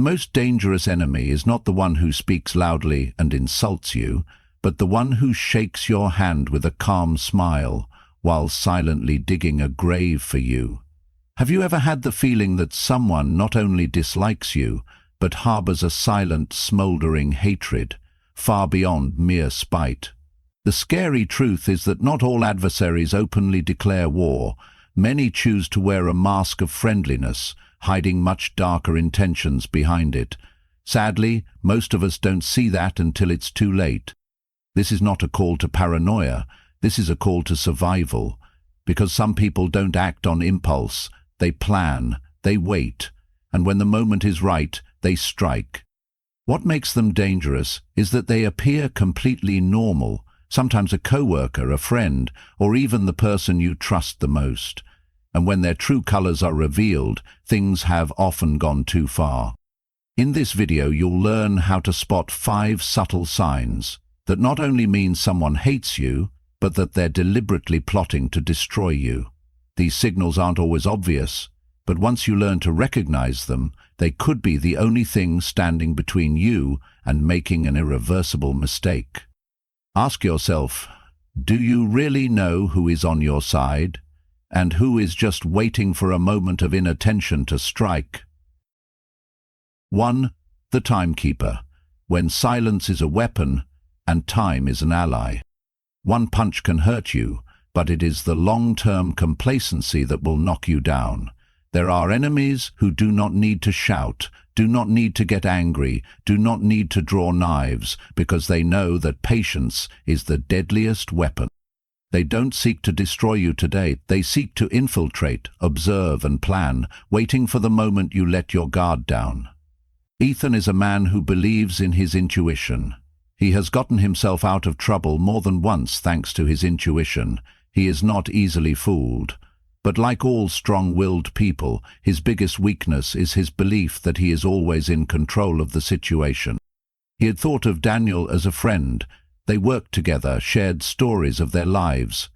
most dangerous enemy is not the one who speaks loudly and insults you, but the one who shakes your hand with a calm smile while silently digging a grave for you. Have you ever had the feeling that someone not only dislikes you, but harbors a silent, smoldering hatred, far beyond mere spite? The scary truth is that not all adversaries openly declare war. Many choose to wear a mask of friendliness, hiding much darker intentions behind it. Sadly, most of us don't see that until it's too late. This is not a call to paranoia. This is a call to survival. Because some people don't act on impulse. They plan, they wait, and when the moment is right, they strike. What makes them dangerous is that they appear completely normal, sometimes a coworker, a friend, or even the person you trust the most. And when their true colors are revealed, things have often gone too far. In this video, you'll learn how to spot 5 subtle signs that not only mean someone hates you, but that they're deliberately plotting to destroy you. These signals aren't always obvious, but once you learn to recognize them, they could be the only thing standing between you and making an irreversible mistake. Ask yourself, do you really know who is on your side, and who is just waiting for a moment of inattention to strike? 1. The Timekeeper, when silence is a weapon and time is an ally. One punch can hurt you, but it is the long-term complacency that will knock you down. There are enemies who do not need to shout, do not need to get angry, do not need to draw knives, because they know that patience is the deadliest weapon. They don't seek to destroy you today. They seek to infiltrate, observe and plan, waiting for the moment you let your guard down. Ethan is a man who believes in his intuition. He has gotten himself out of trouble more than once thanks to his intuition. He is not easily fooled. But like all strong-willed people, his biggest weakness is his belief that he is always in control of the situation. He had thought of Daniel as a friend. They worked together, shared stories of their lives.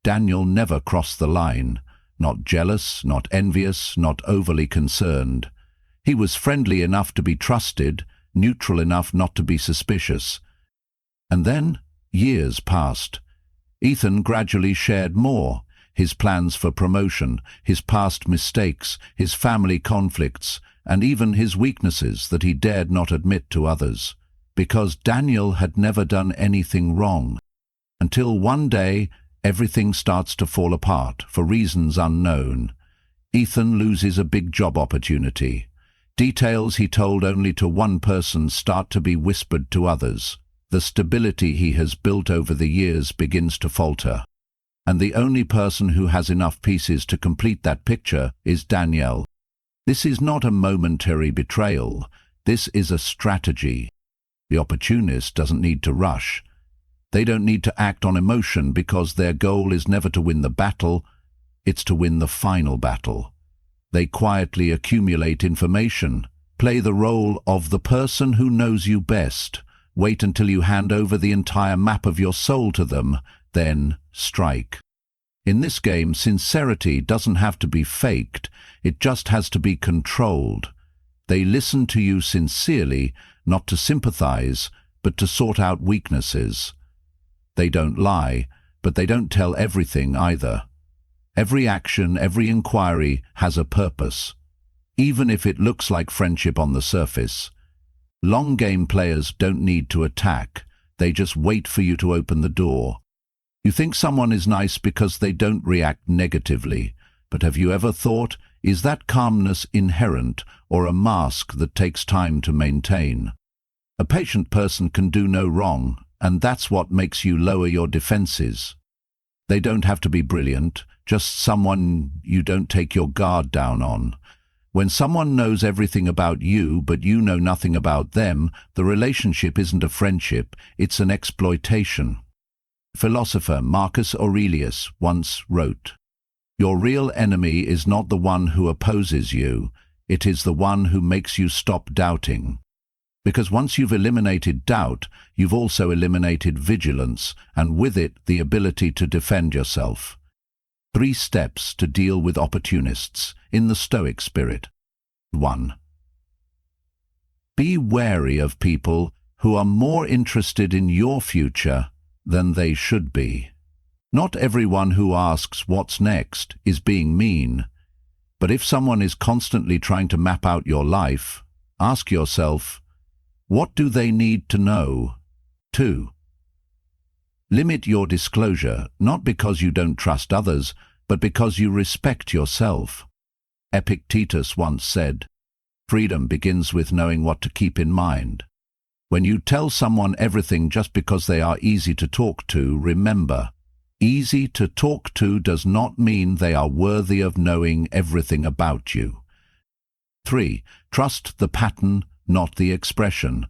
Daniel never crossed the line, not jealous, not envious, not overly concerned. He was friendly enough to be trusted, neutral enough not to be suspicious. And then, years passed. Ethan gradually shared more. His plans for promotion, his past mistakes, his family conflicts, and even his weaknesses that he dared not admit to others. Because Daniel had never done anything wrong. Until one day, everything starts to fall apart for reasons unknown. Ethan loses a big job opportunity. Details he told only to one person start to be whispered to others. The stability he has built over the years begins to falter. And the only person who has enough pieces to complete that picture is Daniel. This is not a momentary betrayal. This is a strategy. The opportunist doesn't need to rush. They don't need to act on emotion because their goal is never to win the battle, it's to win the final battle. They quietly accumulate information, play the role of the person who knows you best, wait until you hand over the entire map of your soul to them, then strike. In this game, sincerity doesn't have to be faked, it just has to be controlled. They listen to you sincerely, not to sympathize, but to sort out weaknesses. They don't lie, but they don't tell everything either. Every action, every inquiry has a purpose, even if it looks like friendship on the surface. Long game players don't need to attack, they just wait for you to open the door. You think someone is nice because they don't react negatively, but have you ever thought, is that calmness inherent or a mask that takes time to maintain? A patient person can do no wrong, and that's what makes you lower your defenses. They don't have to be brilliant, just someone you don't take your guard down on. When someone knows everything about you but you know nothing about them, the relationship isn't a friendship, it's an exploitation. Philosopher Marcus Aurelius once wrote, "Your real enemy is not the one who opposes you, it is the one who makes you stop doubting." Because once you've eliminated doubt, you've also eliminated vigilance, and with it the ability to defend yourself. 3 steps to deal with opportunists in the Stoic spirit. 1. wary of people who are more interested in your future than they should be. Not everyone who asks what's next is being mean, but if someone is constantly trying to map out your life, ask yourself, what do they need to know? 2. Limit your disclosure, not because you don't trust others, but because you respect yourself. Epictetus once said, "Freedom begins with knowing what to keep in mind." When you tell someone everything just because they are easy to talk to, remember, easy to talk to does not mean they are worthy of knowing everything about you. 3. Trust the pattern, not the expression.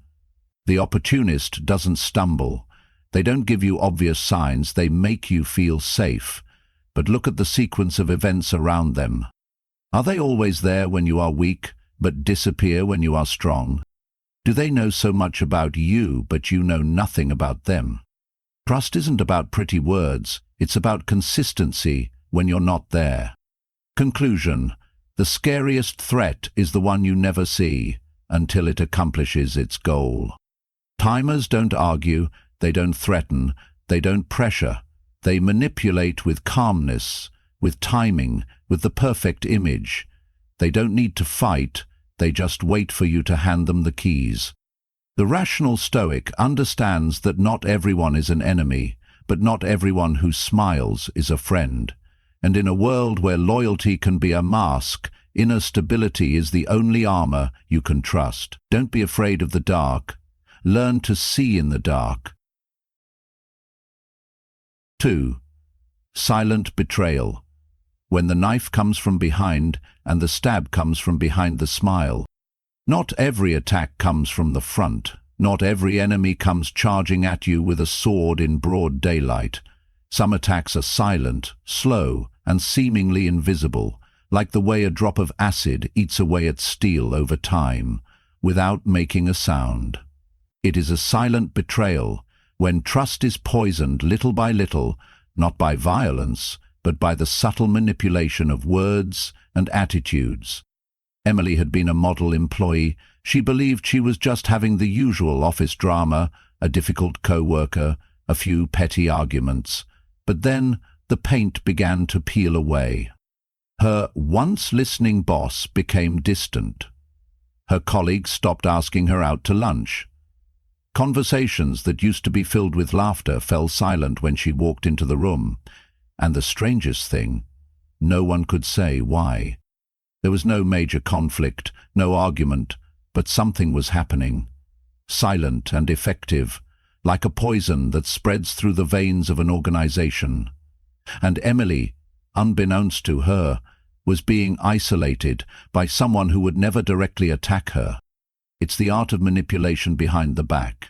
The opportunist doesn't stumble. They don't give you obvious signs, they make you feel safe. But look at the sequence of events around them. Are they always there when you are weak, but disappear when you are strong? Do they know so much about you, but you know nothing about them? Trust isn't about pretty words, it's about consistency when you're not there. Conclusion: the scariest threat is the one you never see until it accomplishes its goal. Timers don't argue, they don't threaten, they don't pressure. They manipulate with calmness, with timing, with the perfect image. They don't need to fight, they just wait for you to hand them the keys. The rational Stoic understands that not everyone is an enemy, but not everyone who smiles is a friend. And in a world where loyalty can be a mask, inner stability is the only armor you can trust. Don't be afraid of the dark. Learn to see in the dark. 2. Silent betrayal. When the knife comes from behind and the stab comes from behind the smile. Not every attack comes from the front. Not every enemy comes charging at you with a sword in broad daylight. Some attacks are silent, slow, and seemingly invisible, like the way a drop of acid eats away at steel over time, without making a sound. It is a silent betrayal, when trust is poisoned little by little, not by violence, but by the subtle manipulation of words and attitudes. Emily had been a model employee. She believed she was just having the usual office drama, a difficult co-worker, a few petty arguments. But then the paint began to peel away. Her once listening boss became distant. Her colleagues stopped asking her out to lunch. Conversations that used to be filled with laughter fell silent when she walked into the room. And the strangest thing, no one could say why. There was no major conflict, no argument, but something was happening. Silent and effective, like a poison that spreads through the veins of an organization. And Emily, unbeknownst to her, was being isolated by someone who would never directly attack her. It's the art of manipulation behind the back.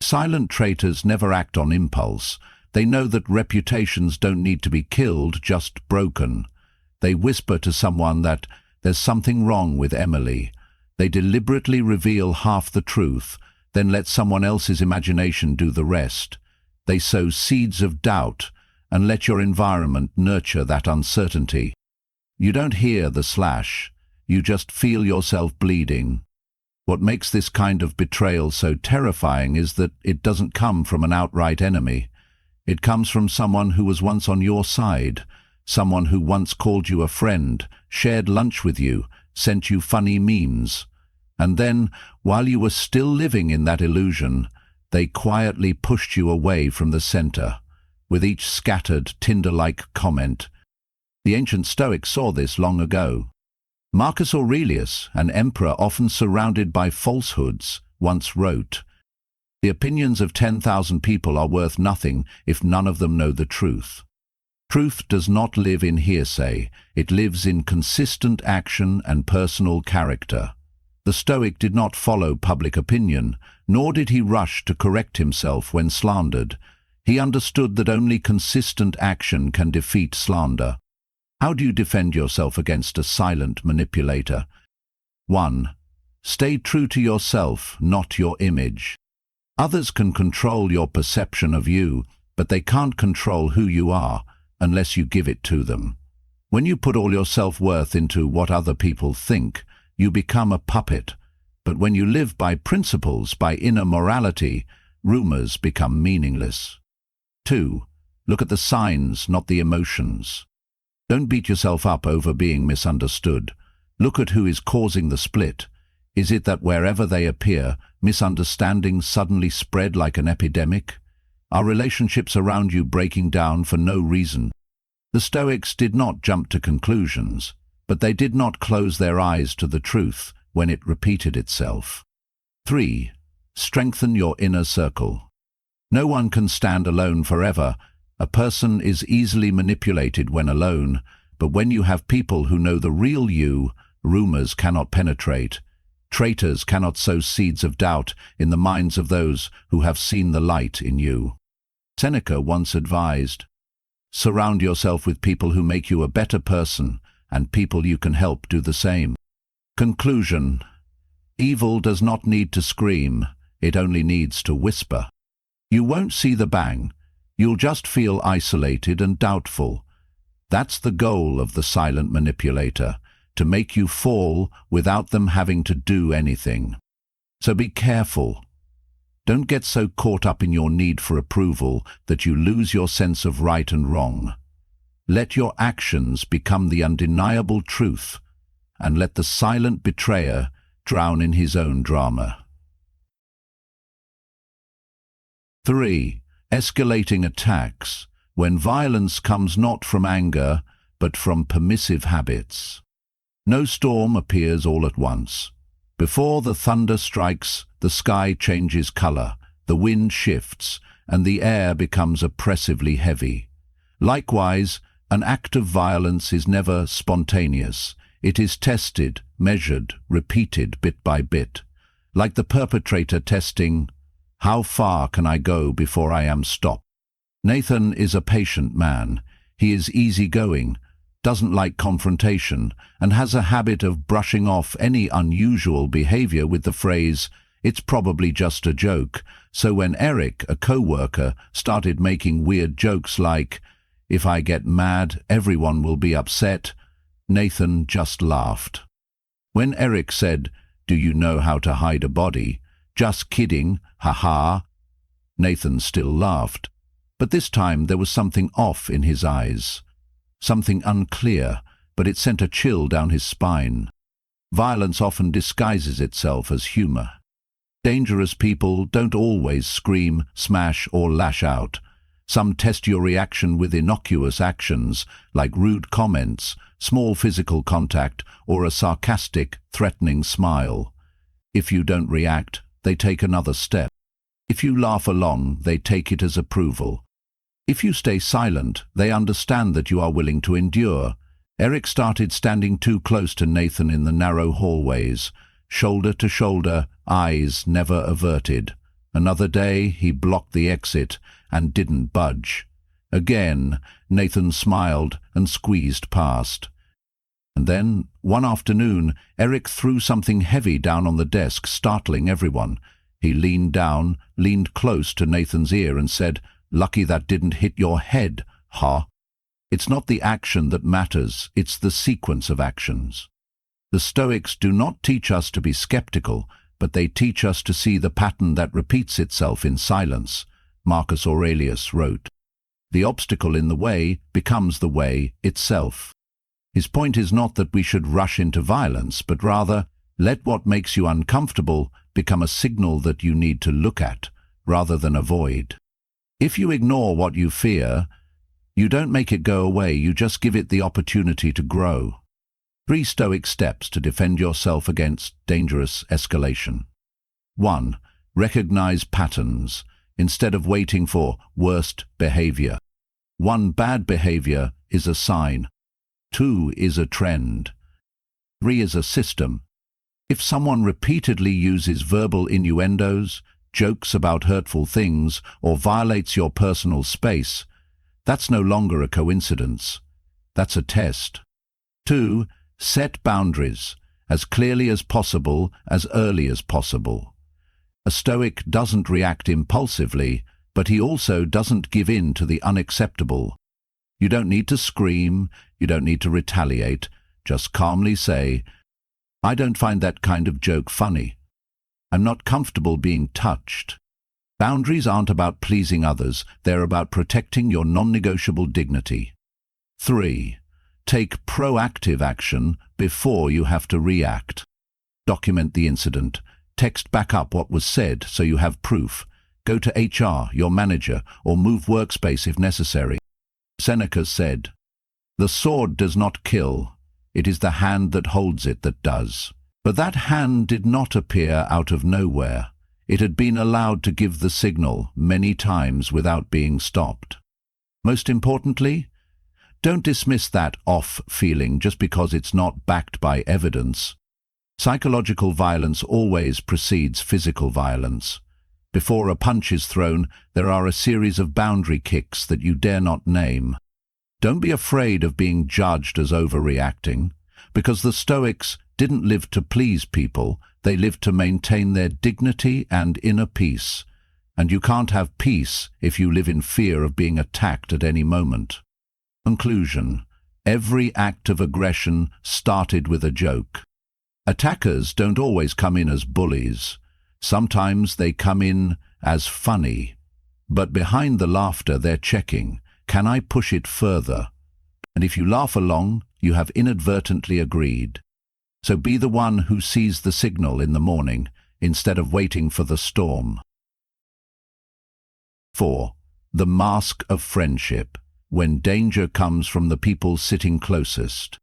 Silent traitors never act on impulse. They know that reputations don't need to be killed, just broken. They whisper to someone that there's something wrong with Emily. They deliberately reveal half the truth, then let someone else's imagination do the rest. They sow seeds of doubt and let your environment nurture that uncertainty. You don't hear the slash, you just feel yourself bleeding. What makes this kind of betrayal so terrifying is that it doesn't come from an outright enemy. It comes from someone who was once on your side, someone who once called you a friend, shared lunch with you, sent you funny memes. And then, while you were still living in that illusion, they quietly pushed you away from the center, with each scattered, tinder-like comment. The ancient Stoics saw this long ago. Marcus Aurelius, an emperor often surrounded by falsehoods, once wrote, "The opinions of 10,000 people are worth nothing if none of them know the truth." Truth does not live in hearsay, it lives in consistent action and personal character. The Stoic did not follow public opinion, nor did he rush to correct himself when slandered. He understood that only consistent action can defeat slander. How do you defend yourself against a silent manipulator? 1. Stay true to yourself, not your image. Others can control your perception of you, but they can't control who you are unless you give it to them. When you put all your self-worth into what other people think, you become a puppet. But when you live by principles, by inner morality, rumors become meaningless. 2. Look at the signs, not the emotions. Don't beat yourself up over being misunderstood. Look at who is causing the split. Is it that wherever they appear, misunderstandings suddenly spread like an epidemic? Are relationships around you breaking down for no reason? The Stoics did not jump to conclusions, but they did not close their eyes to the truth when it repeated itself. 3. Strengthen your inner circle. No one can stand alone forever. A person is easily manipulated when alone, but when you have people who know the real you, rumors cannot penetrate. Traitors cannot sow seeds of doubt in the minds of those who have seen the light in you. Seneca once advised, "Surround yourself with people who make you a better person, and people you can help do the same." Conclusion: evil does not need to scream, it only needs to whisper. You won't see the bang, you'll just feel isolated and doubtful. That's the goal of the silent manipulator, to make you fall without them having to do anything. So be careful. Don't get so caught up in your need for approval that you lose your sense of right and wrong. Let your actions become the undeniable truth, and let the silent betrayer drown in his own drama. 3. Escalating attacks, when violence comes not from anger, but from permissive habits. No storm appears all at once. Before the thunder strikes, the sky changes color, the wind shifts, and the air becomes oppressively heavy. Likewise, an act of violence is never spontaneous. It is tested, measured, repeated bit by bit, like the perpetrator testing, "How far can I go before I am stopped?" Nathan is a patient man. He is easygoing, doesn't like confrontation, and has a habit of brushing off any unusual behavior with the phrase, "It's probably just a joke." So when Eric, a co-worker, started making weird jokes like, "If I get mad, everyone will be upset," Nathan just laughed. When Eric said, "Do you know how to hide a body?" "Just kidding, ha-ha," Nathan still laughed. But this time there was something off in his eyes. Something unclear, but it sent a chill down his spine. Violence often disguises itself as humor. Dangerous people don't always scream, smash, or lash out. Some test your reaction with innocuous actions, like rude comments, small physical contact, or a sarcastic, threatening smile. If you don't react, they take another step. If you laugh along, they take it as approval. If you stay silent, they understand that you are willing to endure. Eric started standing too close to Nathan in the narrow hallways, shoulder to shoulder, eyes never averted. Another day, he blocked the exit and didn't budge. Again, Nathan smiled and squeezed past. And then, one afternoon, Eric threw something heavy down on the desk, startling everyone. He leaned down, leaned close to Nathan's ear and said, "Lucky that didn't hit your head, huh?" It's not the action that matters, it's the sequence of actions. The Stoics do not teach us to be skeptical, but they teach us to see the pattern that repeats itself in silence. Marcus Aurelius wrote, "The obstacle in the way becomes the way itself." His point is not that we should rush into violence, but rather, let what makes you uncomfortable become a signal that you need to look at, rather than avoid. If you ignore what you fear, you don't make it go away, you just give it the opportunity to grow. 3 Stoic steps to defend yourself against dangerous escalation. 1. Recognize patterns, instead of waiting for worst behavior. 1 bad behavior is a sign. 2 is a trend. 3 is a system. If someone repeatedly uses verbal innuendos, jokes about hurtful things, or violates your personal space, that's no longer a coincidence. That's a test. 2. Set boundaries, as clearly as possible, as early as possible. A Stoic doesn't react impulsively, but he also doesn't give in to the unacceptable. You don't need to scream, you don't need to retaliate, just calmly say, "I don't find that kind of joke funny," I'm not comfortable being touched. Boundaries aren't about pleasing others, they're about protecting your non-negotiable dignity. 3. Take proactive action before you have to react. Document the incident. Text back up what was said so you have proof. Go to HR, your manager, or move workspace if necessary. Seneca said, "The sword does not kill, it is the hand that holds it that does." But that hand did not appear out of nowhere. It had been allowed to give the signal many times without being stopped. Most importantly, don't dismiss that off feeling just because it's not backed by evidence. Psychological violence always precedes physical violence. Before a punch is thrown, there are a series of boundary kicks that you dare not name. Don't be afraid of being judged as overreacting, because the Stoics didn't live to please people, they lived to maintain their dignity and inner peace. And you can't have peace if you live in fear of being attacked at any moment. Conclusion: every act of aggression started with a joke. Attackers don't always come in as bullies. Sometimes they come in as funny. But behind the laughter they're checking, can I push it further? And if you laugh along, you have inadvertently agreed. So be the one who sees the signal in the morning, instead of waiting for the storm. 4. The mask of friendship, when danger comes from the people sitting closest.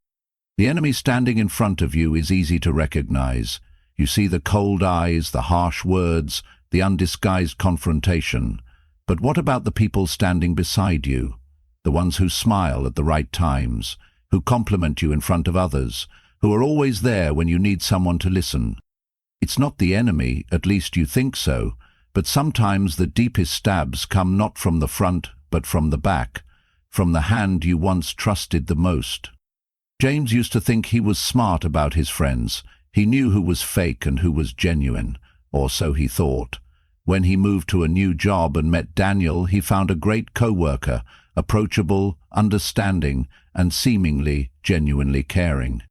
The enemy standing in front of you is easy to recognize. You see the cold eyes, the harsh words, the undisguised confrontation. But what about the people standing beside you? The ones who smile at the right times, who compliment you in front of others, who are always there when you need someone to listen. It's not the enemy, at least you think so, but sometimes the deepest stabs come not from the front, but from the back, from the hand you once trusted the most. James used to think he was smart about his friends. He knew who was fake and who was genuine, or so he thought. When he moved to a new job and met Daniel, he found a great co-worker, approachable, understanding, and seemingly genuinely caring.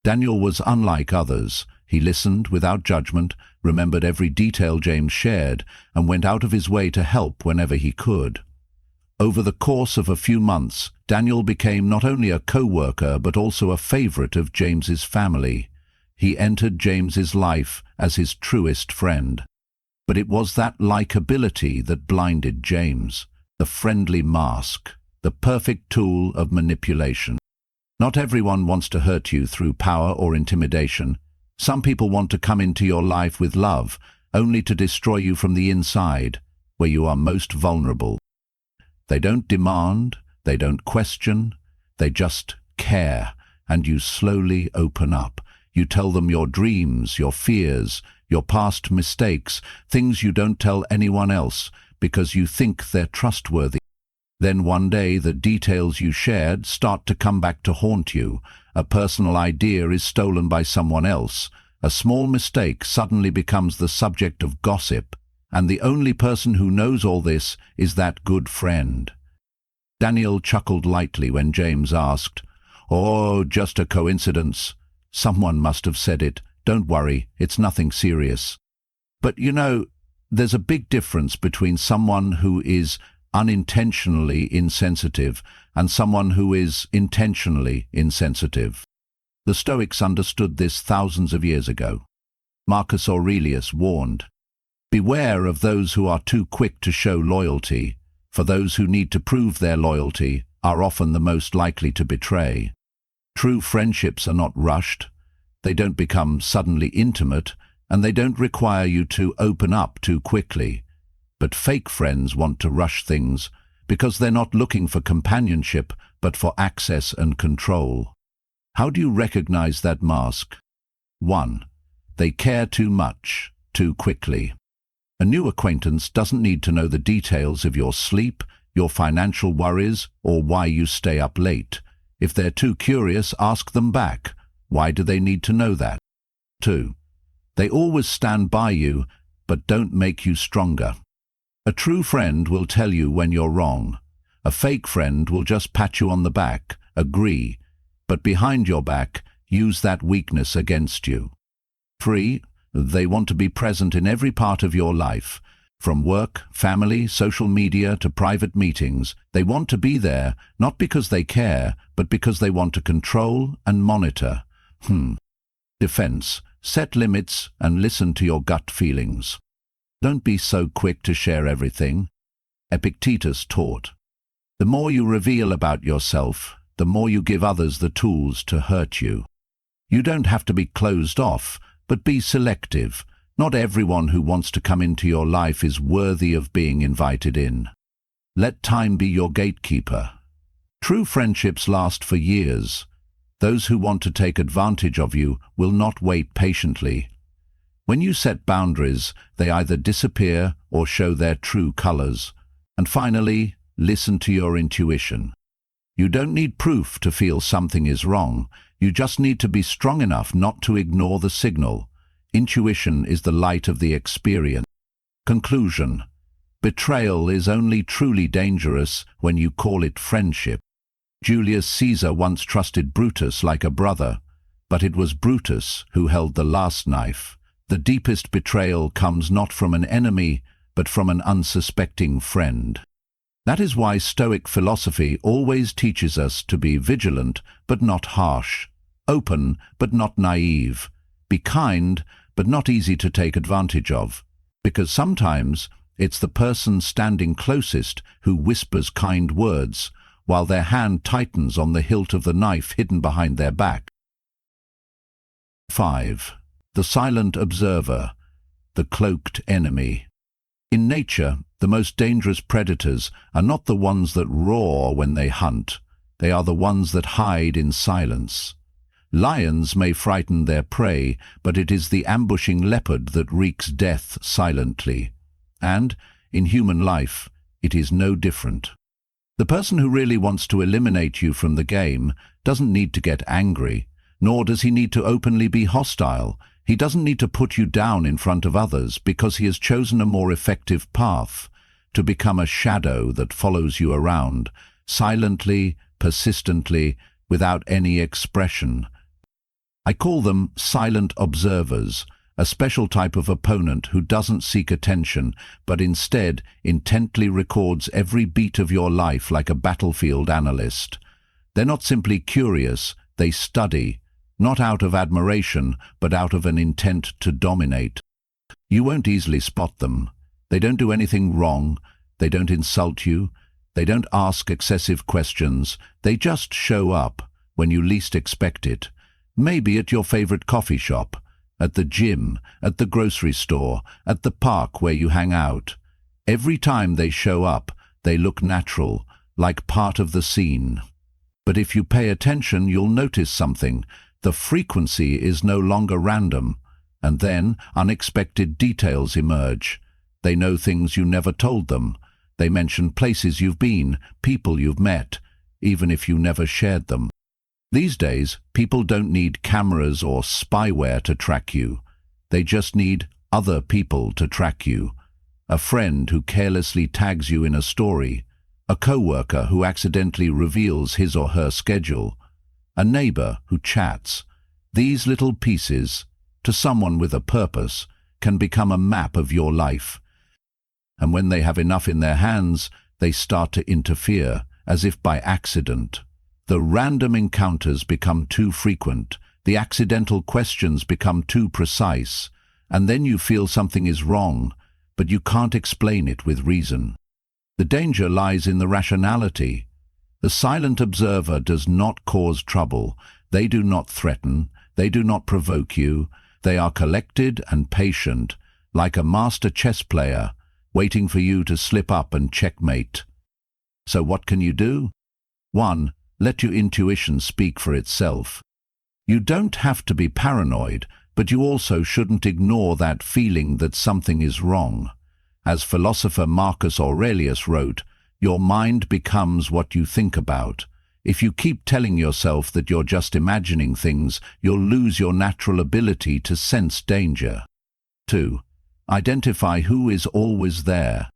Daniel was unlike others. He listened without judgment, remembered every detail James shared, and went out of his way to help whenever he could. Over the course of a few months, Daniel became not only a co-worker but also a favorite of James's family. He entered James's life as his truest friend. But it was that likability that blinded James, the friendly mask, the perfect tool of manipulation. Not everyone wants to hurt you through power or intimidation. Some people want to come into your life with love, only to destroy you from the inside, where you are most vulnerable. They don't demand, they don't question, they just care, and you slowly open up. You tell them your dreams, your fears, your past mistakes, things you don't tell anyone else because you think they're trustworthy. Then one day the details you shared start to come back to haunt you. A personal idea is stolen by someone else. A small mistake suddenly becomes the subject of gossip, and the only person who knows all this is that good friend. Daniel chuckled lightly when James asked, "Oh, just a coincidence. Someone must have said it. Don't worry, it's nothing serious." But you know, there's a big difference between someone who is unintentionally insensitive and someone who is intentionally insensitive. The Stoics understood this thousands of years ago. Marcus Aurelius warned, "Beware of those who are too quick to show loyalty, for those who need to prove their loyalty are often the most likely to betray." True friendships are not rushed. They don't become suddenly intimate, and they don't require you to open up too quickly. But fake friends want to rush things because they're not looking for companionship, but for access and control. How do you recognize that mask? 1. They care too much, too quickly. A new acquaintance doesn't need to know the details of your sleep, your financial worries, or why you stay up late. If they're too curious, ask them back. Why do they need to know that? 2. They always stand by you, but don't make you stronger. A true friend will tell you when you're wrong. A fake friend will just pat you on the back, agree, but behind your back, use that weakness against you. 3. They want to be present in every part of your life. From work, family, social media to private meetings, they want to be there, not because they care, but because they want to control and monitor. Defense. Set limits and listen to your gut feelings. Don't be so quick to share everything. Epictetus taught, the more you reveal about yourself, the more you give others the tools to hurt you. You don't have to be closed off, but be selective. Not everyone who wants to come into your life is worthy of being invited in. Let time be your gatekeeper. True friendships last for years. Those who want to take advantage of you will not wait patiently. When you set boundaries, they either disappear or show their true colors. And finally, listen to your intuition. You don't need proof to feel something is wrong. You just need to be strong enough not to ignore the signal. Intuition is the light of the experience. Conclusion. Betrayal is only truly dangerous when you call it friendship. Julius Caesar once trusted Brutus like a brother, but it was Brutus who held the last knife. The deepest betrayal comes not from an enemy, but from an unsuspecting friend. That is why Stoic philosophy always teaches us to be vigilant but not harsh, open but not naive, be kind but not easy to take advantage of, because sometimes it's the person standing closest who whispers kind words, while their hand tightens on the hilt of the knife hidden behind their back. 5. The silent observer, the cloaked enemy. In nature, the most dangerous predators are not the ones that roar when they hunt. They are the ones that hide in silence. Lions may frighten their prey, but it is the ambushing leopard that wreaks death silently. And, in human life, it is no different. The person who really wants to eliminate you from the game doesn't need to get angry, nor does he need to openly be hostile. He doesn't need to put you down in front of others because he has chosen a more effective path, to become a shadow that follows you around, silently, persistently, without any expression. I call them silent observers, a special type of opponent who doesn't seek attention, but instead intently records every beat of your life like a battlefield analyst. They're not simply curious, they study, not out of admiration, but out of an intent to dominate. You won't easily spot them. They don't do anything wrong, they don't insult you, they don't ask excessive questions, they just show up when you least expect it. Maybe at your favorite coffee shop, at the gym, at the grocery store, at the park where you hang out. Every time they show up, they look natural, like part of the scene. But if you pay attention, you'll notice something. The frequency is no longer random, and then unexpected details emerge. They know things you never told them. They mention places you've been, people you've met, even if you never shared them. These days, people don't need cameras or spyware to track you. They just need other people to track you. A friend who carelessly tags you in a story, a coworker who accidentally reveals his or her schedule, a neighbor who chats. These little pieces, to someone with a purpose, can become a map of your life. And when they have enough in their hands, they start to interfere, as if by accident. The random encounters become too frequent, the accidental questions become too precise, and then you feel something is wrong, but you can't explain it with reason. The danger lies in the rationality. The silent observer does not cause trouble. They do not threaten. They do not provoke you. They are collected and patient, like a master chess player, waiting for you to slip up and checkmate. So what can you do? 1. Let your intuition speak for itself. You don't have to be paranoid, but you also shouldn't ignore that feeling that something is wrong. As philosopher Marcus Aurelius wrote, your mind becomes what you think about. If you keep telling yourself that you're just imagining things, you'll lose your natural ability to sense danger. 2. Identify who is always there.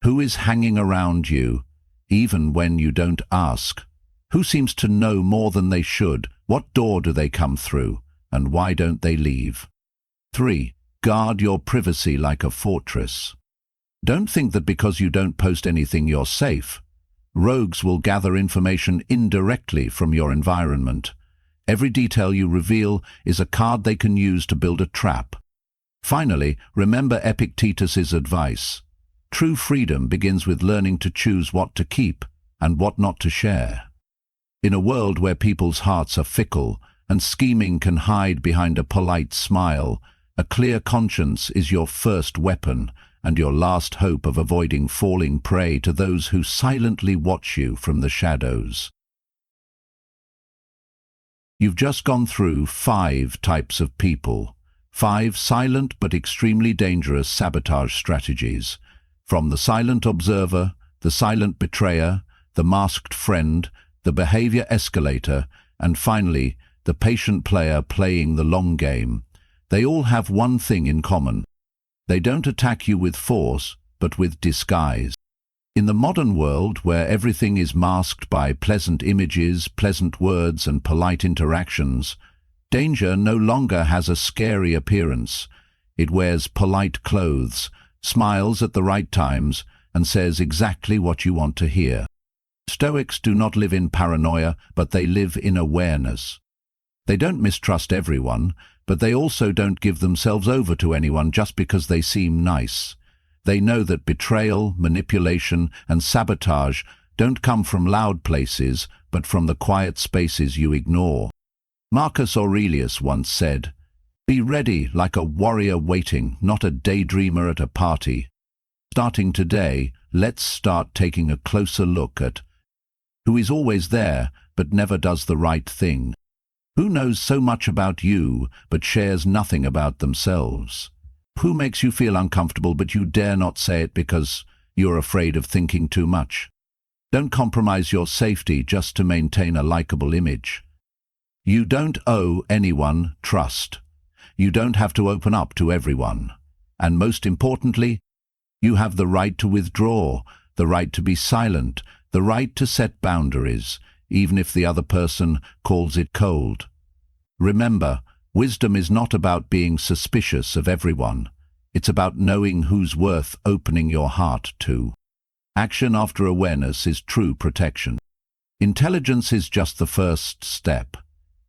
Who is hanging around you, even when you don't ask? Who seems to know more than they should? What door do they come through? And why don't they leave? 3. guard your privacy like a fortress. Don't think that because you don't post anything you're safe. Rogues will gather information indirectly from your environment. Every detail you reveal is a card they can use to build a trap. Finally, remember Epictetus's advice. True freedom begins with learning to choose what to keep and what not to share. In a world where people's hearts are fickle and scheming can hide behind a polite smile, a clear conscience is your first weapon and your last hope of avoiding falling prey to those who silently watch you from the shadows. You've just gone through 5 types of people, 5 silent but extremely dangerous sabotage strategies. From the silent observer, the silent betrayer, the masked friend, the behavior escalator, and finally, the patient player playing the long game. They all have one thing in common. They don't attack you with force, but with disguise. In the modern world, where everything is masked by pleasant images, pleasant words, and polite interactions, danger no longer has a scary appearance. It wears polite clothes, smiles at the right times, and says exactly what you want to hear. Stoics do not live in paranoia, but they live in awareness. They don't mistrust everyone, but they also don't give themselves over to anyone just because they seem nice. They know that betrayal, manipulation, and sabotage don't come from loud places, but from the quiet spaces you ignore. Marcus Aurelius once said, "Be ready like a warrior waiting, not a daydreamer at a party." Starting today, let's start taking a closer look at who is always there but never does the right thing. Who knows so much about you but shares nothing about themselves? Who makes you feel uncomfortable but you dare not say it because you're afraid of thinking too much? Don't compromise your safety just to maintain a likable image. You don't owe anyone trust. You don't have to open up to everyone. And most importantly, you have the right to withdraw, the right to be silent, the right to set boundaries, even if the other person calls it cold. Remember, wisdom is not about being suspicious of everyone. It's about knowing who's worth opening your heart to. Action after awareness is true protection. Intelligence is just the first step.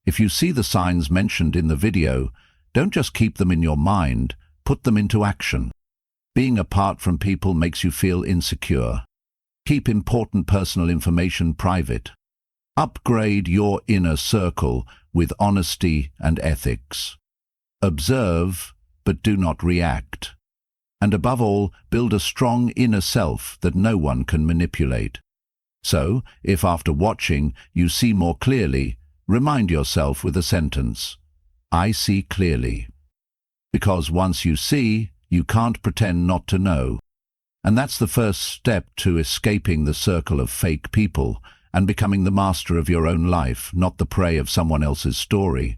If you see the signs mentioned in the video, don't just keep them in your mind, put them into action. Being apart from people makes you feel insecure. Keep important personal information private. Upgrade your inner circle with honesty and ethics. Observe, but do not react. And above all, build a strong inner self that no one can manipulate. So, if after watching you see more clearly, remind yourself with a sentence, "I see clearly." Because once you see, you can't pretend not to know. And that's the first step to escaping the circle of fake people and becoming the master of your own life, not the prey of someone else's story.